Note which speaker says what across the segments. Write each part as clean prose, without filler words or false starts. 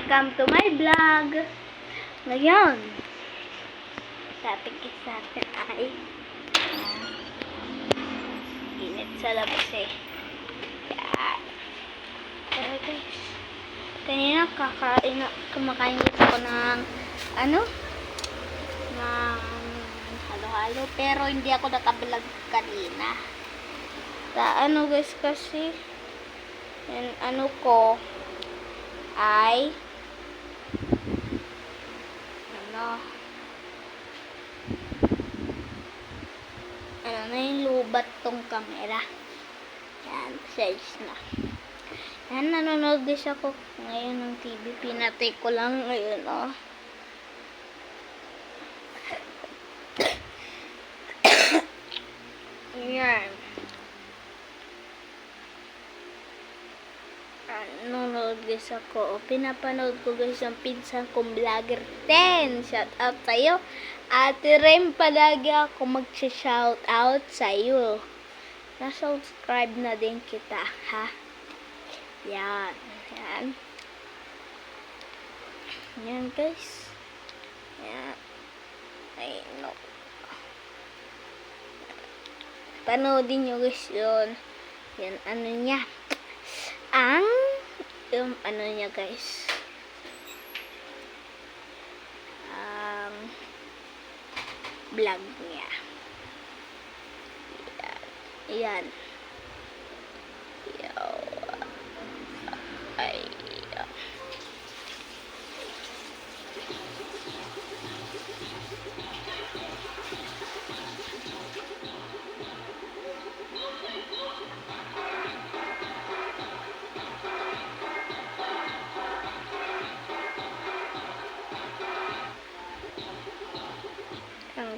Speaker 1: Welcome to my vlog. Ngayon, topic natin ay init sa labas eh. Yan. Pero guys, kanina kumakain gusto ko ng ng halo-halo, pero hindi ako nakablog kanina. Guys, kasi yan ko ay na yung lubat tong camera. Yan, size na. Yan, nanonood guys ako ngayon ng TV. Pinatay ko lang ngayon, oh. Yan. Nanonood guys ako. Pinapanood ko guys yung pinsan kong vlogger 10. Shout out sa'yo. Ate Rem, palagi ako mag-shout out sa'yo. Na-subscribe na din kita, ha? Yan. Yan. Yan guys. Yan. Ay, no. Panoodin nyo guys yun. Yan, niya. Yung niya guys. Vlog niya. Yan. Ay.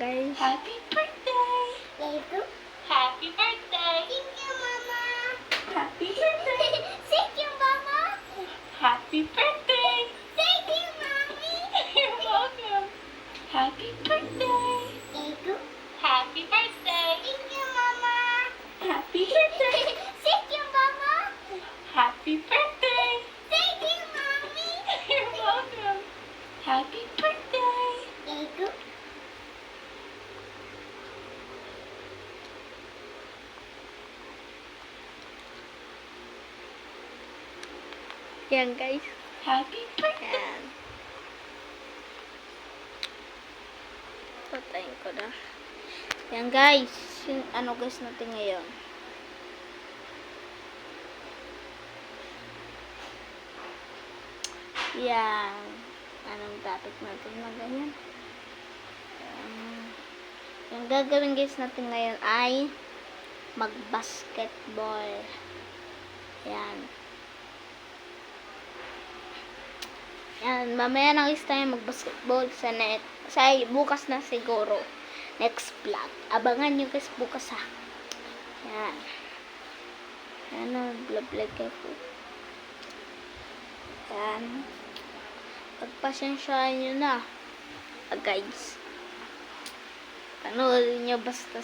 Speaker 1: Guys.
Speaker 2: Happy birthday!
Speaker 1: Thank you.
Speaker 2: Happy birthday!
Speaker 1: Thank you, Mama.
Speaker 2: Happy birthday!
Speaker 1: Thank you, Mama.
Speaker 2: Happy birthday!
Speaker 1: Thank you, Mommy.
Speaker 2: You're welcome! Happy birthday!
Speaker 1: Thank you.
Speaker 2: Happy birthday!
Speaker 1: Thank you, Mama.
Speaker 2: Happy birthday!
Speaker 1: Thank you, Mama.
Speaker 2: Happy birthday!
Speaker 1: Thank you, Mommy.
Speaker 2: You're welcome! Happy birthday!
Speaker 1: Thank you. Yan guys.
Speaker 2: Happy birthday!
Speaker 1: Yan. Patayin ko na. Yan guys. Yung guys natin ngayon. Yan. Anong topic natin na ganyan? Yung gagawin guys natin ngayon ay mag-basketball. Yan. Yan, mamaya na guys tayo mag-basketball sa net. Bukas na siguro. Next vlog. Abangan nyo guys bukas ha. Yan. Yan, vlog ko po. Yan. Pagpasensyaan nyo na. Guys. Panoodin nyo basta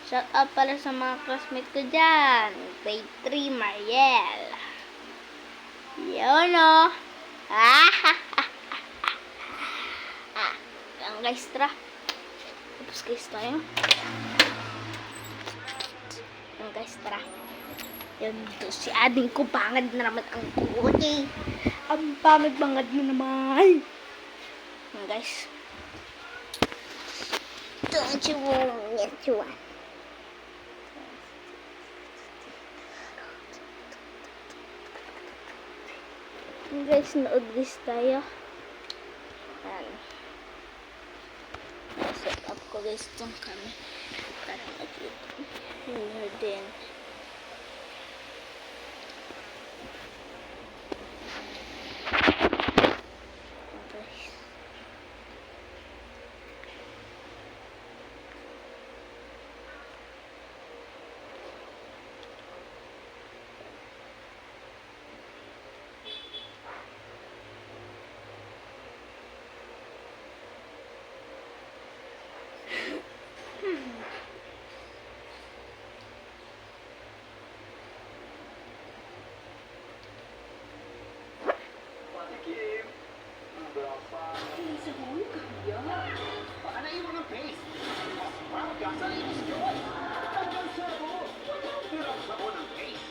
Speaker 1: shout out pala sa mga classmate ko dyan. Grade 3, Mariel. Yun o. Yan guys, tara. Tapos guys tayo. Yan guys, tara. Yan to si ading ko. Bangad na naman ang kuti. Ang bangad na naman. Yan guys. Don't you want to want. Guys, nood guys tayo. Yan. Set up ko guys itong kami. Para makita. Yun din.
Speaker 2: sabon, kaya.
Speaker 3: Paanayin mo ng pace. Mas marga sa linis yun. Hanggang sabo. Walang sabon ng pace.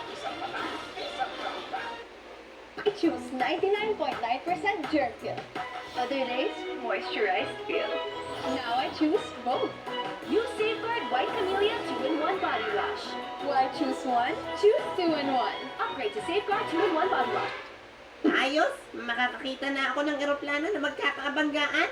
Speaker 3: Isang mata, isang kaunta.
Speaker 4: I choose 99.9% germ kill. Other days, moisturized kill. Now I choose both. Use Safeguard White Camellia 2-in-1 Body Wash. Why choose one? Choose 2-in-1. Upgrade to Safeguard 2-in-1 Body Wash.
Speaker 5: Ayos, makakakita na ako ng eroplano na magkakaabanggaan.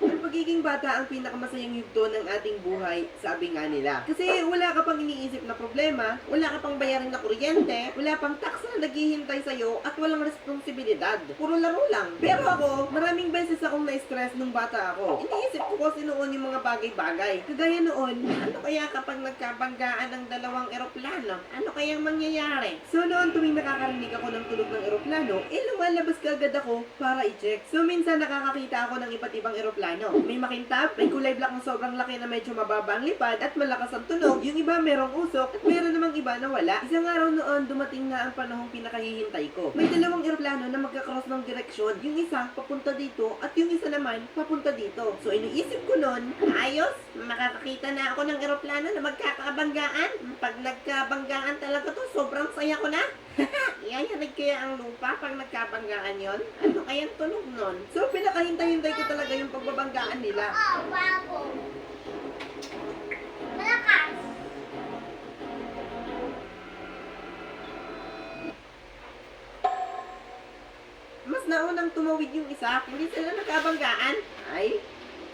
Speaker 5: Ang pagiging bata ang pinakamasayang yugto ng ating buhay, sabi nga nila. Kasi wala ka pang iniisip na problema, wala ka pang bayarin na kuryente, wala pang tax na naghihintay sa'yo, at walang responsibilidad. Puro laro lang. Pero ako, maraming beses akong na-stress nung bata ako. Iniisip ko kasi noon yung mga bagay-bagay. Kagaya noon, ano kaya kapag nagkabanggaan ng dalawang eroplano? Ano kayang mangyayari? So noon tuwing nakakarinig ako ng tunog ng eroplano, lumalabas kagad ako para i-check. So minsan nakakakita ako ng iba't ibang eroplano. May makintab, may kulay black na sobrang laki na medyo mababa ang lipad at malakas ang tunog. Yung iba merong usok at meron namang iba na wala. Isang araw noon, dumating na ang panahong pinakahihintay ko. May dalawang eroplano na magkakross ng direksyon. Yung isa papunta dito at yung isa naman papunta dito. So iniisip ko noon, ayos, makakakita na ako ng eroplano na magkakaabanggaan. Pag nagkabanggaan talaga to, sobrang saya ko na. Iyayanig kaya ang lupa pag nagkabanggaan yon? Ano kayang tunog nun? So pinakahintay-hintay ko talaga yung pagbabanggaan nila.
Speaker 1: Oh, babo. Malakas.
Speaker 5: Mas naunang tumawid yung isa, hindi sila nagkabanggaan. Ay,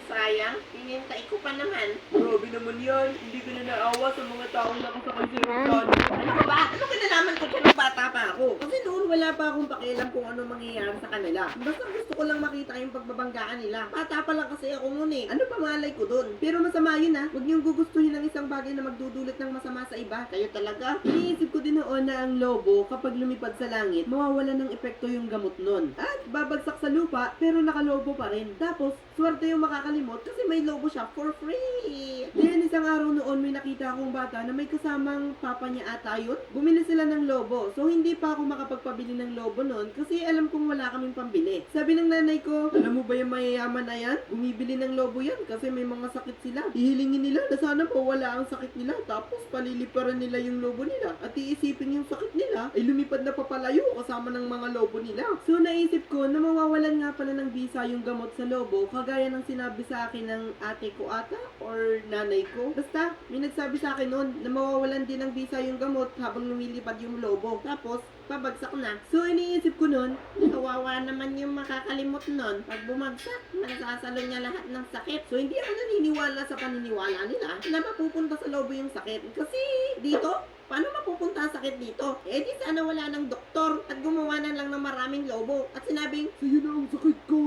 Speaker 5: sayang, hinintay ko pa naman. Grabe naman yan, hindi ko na naawa sa mga taong nakasakay sa eroplano. Ano ba ba? Ano kinalaman ko dyan nung bata pa ako? Kasi noon wala pa akong pakialam kung ano mangyayari sa kanila. Basta gusto ko lang makita yung pagbabanggaan nila. Bata pa lang kasi ako noon eh. Ano pa malay ko dun? Pero masama yun ha. Huwag niyong gugustuhin ang isang bagay na magdudulot ng masama sa iba. Kayo talaga. Iniisip ko din noon na ang lobo kapag lumipad sa langit, mawawala ng epekto yung gamot nun. At babagsak sa lupa pero nakalobo pa rin. Tapos, swerte yung makakalimot kasi may lobo siya for free. Then isang araw noon may nakita akong bata na may kasamang papa niya ata yun. Bumili sila ng lobo. So hindi pa ako makapagpabili ng lobo noon kasi alam kong wala kaming pambili. Sabi ng nanay ko, alam mo ba yung mayayaman na yan? Bumibili ng lobo yan kasi may mga sakit sila. Ihilingin nila na sana mawala ang sakit nila tapos paliliparan nila yung lobo nila at iisipin yung sakit nila ay lumipad na papalayo kasama ng mga lobo nila. So naisip ko na mawawalan nga pala ng bisa yung gamot sa lobo kagaya ng sinabi sa akin ng ate ko ata or nanay ko. Basta may nagsabi sa akin noon na mawawalan din ng bisa yung gamot habang lumilipad yung lobo. Tapos pabagsak na. So iniisip ko noon, kawawa naman yung makakalimot noon. Pag bumagsak, masasalo niya lahat ng sakit. So hindi ako naniniwala sa paniniwala nila na mapupunta sa lobo yung sakit. Kasi dito, paano mapupunta ang sakit dito? Eh di sana wala ng doktor at gumawa na lang ng maraming lobo. At sinabing, sa'yo na ang sakit ko.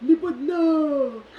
Speaker 5: Lipad na.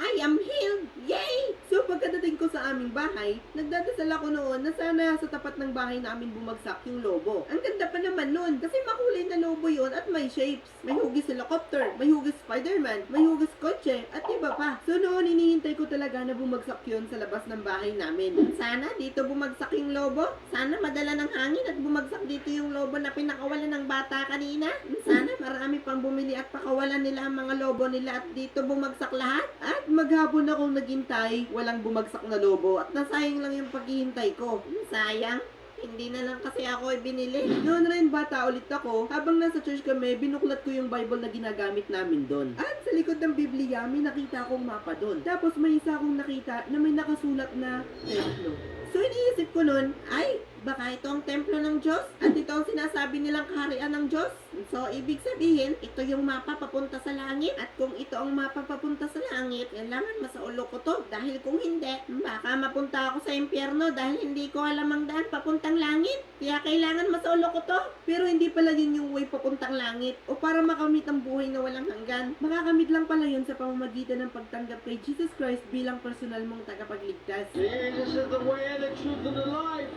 Speaker 5: I am healed. Yay! So pagkadating ko sa aming bahay, nagdadasal ako noon na sana sa tapat ng bahay namin bumagsak yung lobo. Ang ganda pa naman noon kasi makulay na lobo yon at may shapes. May hugis helicopter, may hugis Spider-Man, may hugis kotse, at iba pa. So noon hinihintay ko talaga na bumagsak yun sa labas ng bahay namin. Sana dito bumagsak yung lobo. Sana madala ng hangin at bumagsak dito yung lobo na pinakawalan ng bata kanina. Sana marami pang bumili at pakawalan nila ang mga lobo nila at dito bumagsak lahat. At maghapon akong naghintay, walang bumagsak na lobo at nasayang lang yung paghihintay ko. Sayang. Hindi na lang kasi ako binili. Noon rin bata ulit ako, habang nasa church kami, binuklat ko yung Bible na ginagamit namin doon. At sa likod ng Biblia, may nakita akong mapa doon. Tapos may isa akong nakita na may nakasulat na templo. So iniisip ko noon, ay, baka ito ang templo ng Diyos at ito ang sinasabi nilang kaharian ng Diyos. So, ibig sabihin, ito yung mapa papunta sa langit. At kung ito ang mapa papunta sa langit, kailangan masaulo ko to. Dahil kung hindi, baka mapunta ako sa impyerno dahil hindi ko alam ang daan papuntang langit. Kaya kailangan masaulo ko to. Pero hindi pala yun yung way papuntang langit. O para makamit ang buhay na walang hanggan. Makakamit lang pala yun sa pamamagitan ng pagtanggap kay Jesus Christ bilang personal mong tagapagligtas.
Speaker 3: Jesus is the way, the truth, and the life.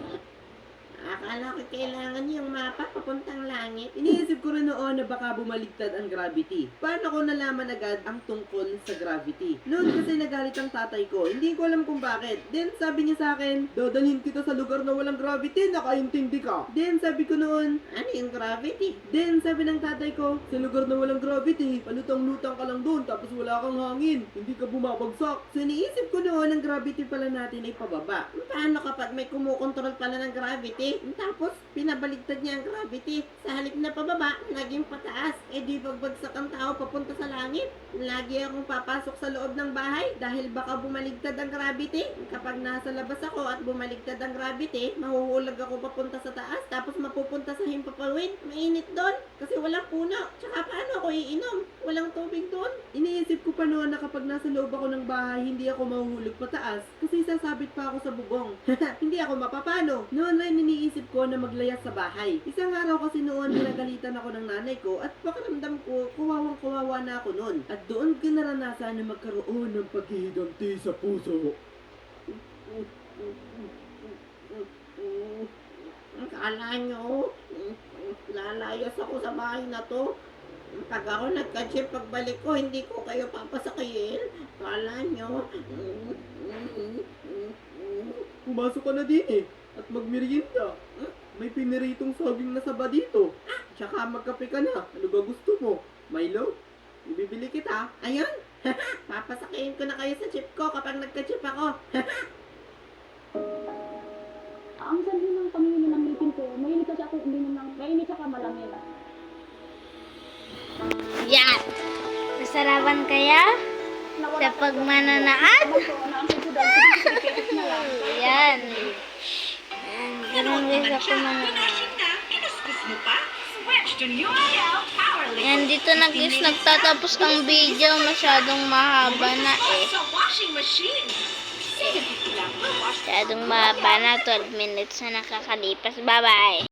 Speaker 5: Akala ko kailangan yung mapa papuntang langit. Iniisip ko rin noon na baka bumaligtad ang gravity. Paano ko nalaman agad ang tungkol sa gravity? Noon kasi nagalit ang tatay ko. Hindi ko alam kung bakit. Then sabi niya sa akin, dadalhin kita sa lugar na walang gravity, nakaintindi ka. Then sabi ko noon, ano yung gravity? Then sabi ng tatay ko, sa lugar na walang gravity, palutang-lutang ka lang doon tapos wala kang hangin. Hindi ka bumabagsak. So iniisip ko noon ang gravity pala natin ay pababa. Paano kapag may kumukontrol pala ng gravity? Tapos, pinabaligtad niya ang gravity. Sa halip na pababa, naging pataas. Eh di bagbagsak ang tao papunta sa langit. Lagi akong papasok sa loob ng bahay dahil baka bumaligtad ang gravity. Kapag nasa labas ako at bumaligtad ang gravity, mahuhulag ako papunta sa taas tapos mapupunta sa himpapawid. Mainit doon kasi walang puno. Tsaka paano ako iinom? Walang tubig doon. Iniisip ko pa noon na kapag nasa loob ako ng bahay, hindi ako mahuhulog pataas kasi sasabit pa ako sa bubong. Hindi ako mapapano. Noon rin iniisip ko na maglayas sa bahay. Isang araw kasi noon ginagalitan ako ng nanay ko at pakiramdam ko kuwawang-kuwawa na ako noon. At doon ko naranasan na magkaroon ng paghihiganti sa puso. Akala nyo, lalayas ako sa bahay na to. Pag ako nagka-jeep, pagbalik ko, hindi ko kayo papasakihin. Akala nyo. Pumasok ka na din eh. At magmerienda. May piniritong saging na saba dito. Tsaka magkape ka na. Ano ba gusto mo? Milo? Ibibili kita. Ayun. Papasakihin ko na kayo sa jeep ko kapag nagka-jeep ako.
Speaker 2: Ang sabi ng pamilya ng ngipin ko, mahilig kasi ako uminom ng mainit tsaka malamig.
Speaker 1: Yan. Masarapan kaya? Sa pagmananaad? Yan. Ganun guys ako mananaad. Yan, dito na guys nagtatapos ang video. Masyadong mahaba na eh. Masyadong mahaba na. 12 minutes na nakakalipas. Bye-bye.